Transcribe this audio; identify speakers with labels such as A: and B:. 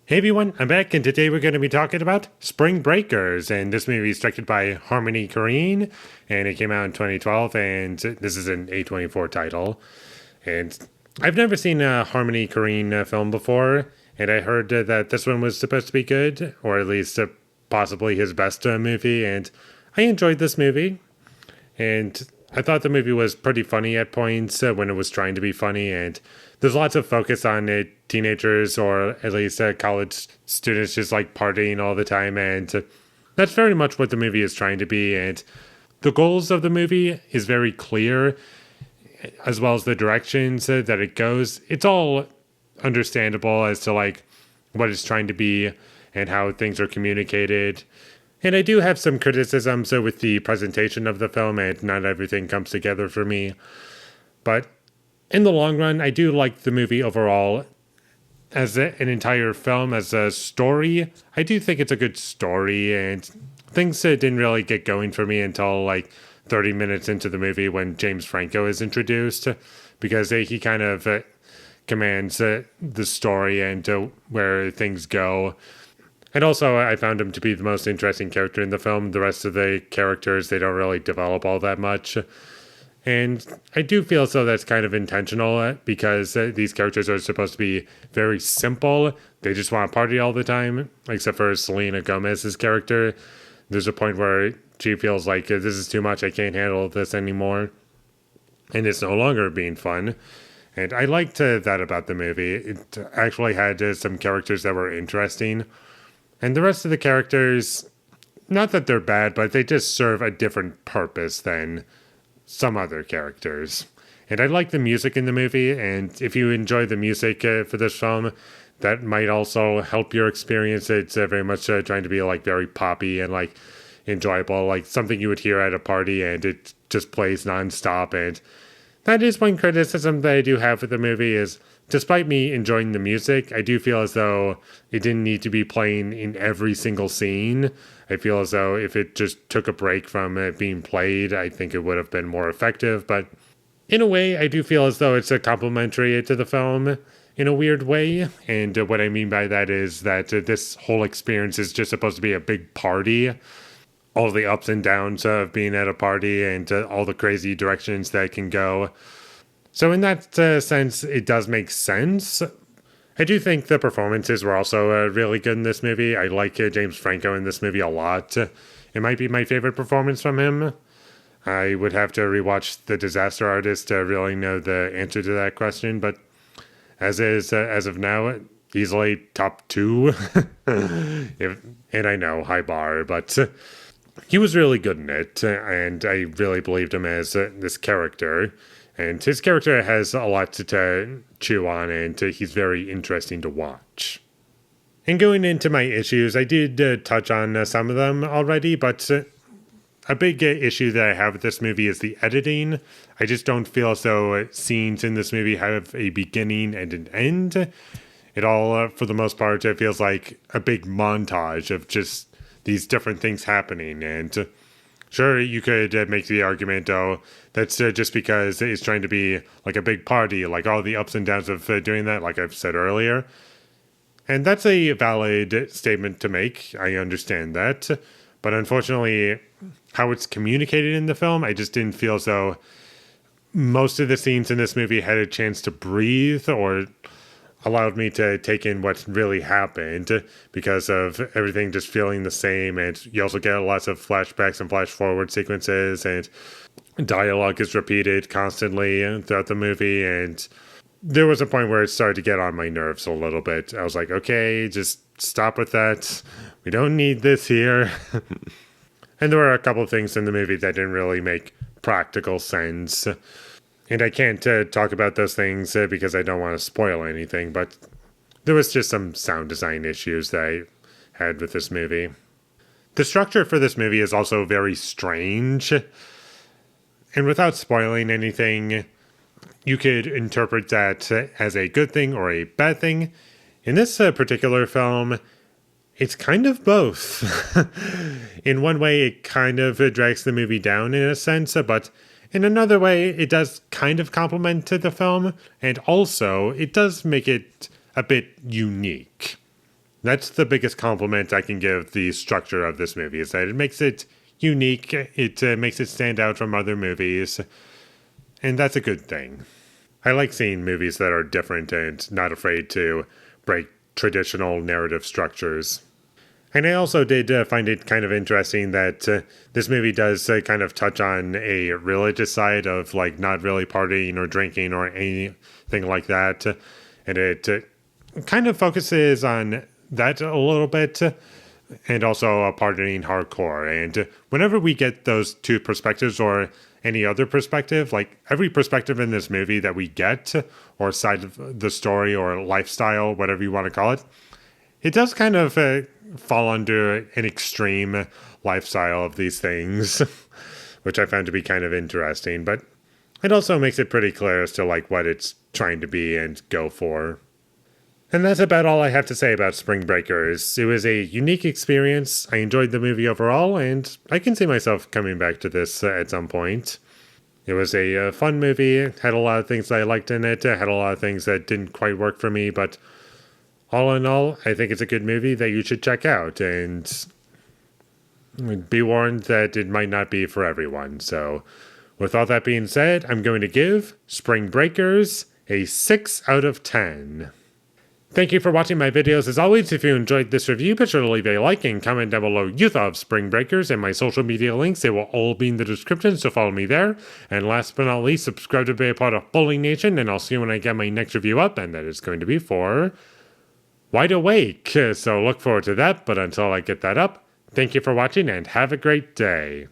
A: Hey everyone, I'm back, and today we're going to be talking about Spring Breakers. And this movie is directed by Harmony Korine, and it came out in 2012, and this is an A24 title. And I've never seen a Harmony Korine film before, and I heard that this one was supposed to be good, or at least possibly his best movie, and I enjoyed this movie. And I thought the movie was pretty funny at points when it was trying to be funny, and there's lots of focus on teenagers, or at least college students, just like partying all the time, and that's very much what the movie is trying to be. And the goals of the movie is very clear, as well as the directions that it goes. It's all understandable as to like what it's trying to be and how things are communicated. And I do have some criticisms with the presentation of the film, and not everything comes together for me. But in the long run, I do like the movie overall. As an entire film, as a story, I do think it's a good story, and things didn't really get going for me until like 30 minutes into the movie when James Franco is introduced, because he kind of commands the story and where things go. And also, I found him to be the most interesting character in the film. The rest of the characters, they don't really develop all that much. And I do feel as though that's kind of intentional because these characters are supposed to be very simple. They just want to party all the time, except for Selena Gomez's character. There's a point where she feels like this is too much. I can't handle this anymore. And it's no longer being fun. And I liked that about the movie. It actually had some characters that were interesting. And the rest of the characters, not that they're bad, but they just serve a different purpose than some other characters. And I like the music in the movie, and if you enjoy the music for this film, that might also help your experience. It's very much trying to be like very poppy and like enjoyable, like something you would hear at a party, and it just plays nonstop. And that is one criticism that I do have with the movie is, despite me enjoying the music, I do feel as though it didn't need to be playing in every single scene. I feel as though if it just took a break from it being played, I think it would have been more effective. But in a way, I do feel as though it's a complimentary to the film in a weird way. And what I mean by that is that this whole experience is just supposed to be a big party. All the ups and downs of being at a party and all the crazy directions that can go. So in that sense, it does make sense. I do think the performances were also really good in this movie. I like James Franco in this movie a lot. It might be my favorite performance from him. I would have to rewatch The Disaster Artist to really know the answer to that question, but as of now, easily top two. And I know, high bar, but he was really good in it, and I really believed him as this character. And his character has a lot to chew on, and he's very interesting to watch. And going into my issues, I did touch on some of them already, but a big issue that I have with this movie is the editing. I just don't feel as though scenes in this movie have a beginning and an end. It all, for the most part, it feels like a big montage of just these different things happening, and sure, you could make the argument, that's just because it's trying to be like a big party, like all the ups and downs of doing that, like I've said earlier. And that's a valid statement to make. I understand that. But unfortunately, how it's communicated in the film, I just didn't feel as though most of the scenes in this movie had a chance to breathe or allowed me to take in what really happened because of everything just feeling the same. And you also get lots of flashbacks and flash forward sequences, and dialogue is repeated constantly throughout the movie. And there was a point where it started to get on my nerves a little bit. I was like, okay, just stop with that. We don't need this here. And there were a couple of things in the movie that didn't really make practical sense. And I can't talk about those things because I don't want to spoil anything, but there was just some sound design issues that I had with this movie. The structure for this movie is also very strange. And without spoiling anything, you could interpret that as a good thing or a bad thing. In this particular film, it's kind of both. In one way, it kind of drags the movie down in a sense, but in another way, it does kind of complement to the film, and also it does make it a bit unique. That's the biggest compliment I can give the structure of this movie, is that it makes it unique, it makes it stand out from other movies, and that's a good thing. I like seeing movies that are different and not afraid to break traditional narrative structures. And I also did find it kind of interesting that this movie does kind of touch on a religious side of like not really partying or drinking or anything like that. And it kind of focuses on that a little bit and also partying hardcore. And whenever we get those two perspectives or any other perspective, like every perspective in this movie that we get or side of the story or lifestyle, whatever you want to call it, it does kind of fall under an extreme lifestyle of these things, which I found to be kind of interesting. But it also makes it pretty clear as to like what it's trying to be and go for. And that's about all I have to say about Spring Breakers. It was a unique experience. I enjoyed the movie overall, and I can see myself coming back to this at some point. It was a fun movie. It had a lot of things that I liked in it. It had a lot of things that didn't quite work for me, but all in all, I think it's a good movie that you should check out. And be warned that it might not be for everyone. So, with all that being said, I'm going to give Spring Breakers a 6 out of 10. Thank you for watching my videos. As always, if you enjoyed this review, be sure to leave a like and comment down below you thought of Spring Breakers, and my social media links. They will all be in the description, so follow me there. And last but not least, subscribe to be a part of Foley Nation, and I'll see you when I get my next review up, and that is going to be for Wide Awake. So look forward to that, but until I get that up, thank you for watching and have a great day.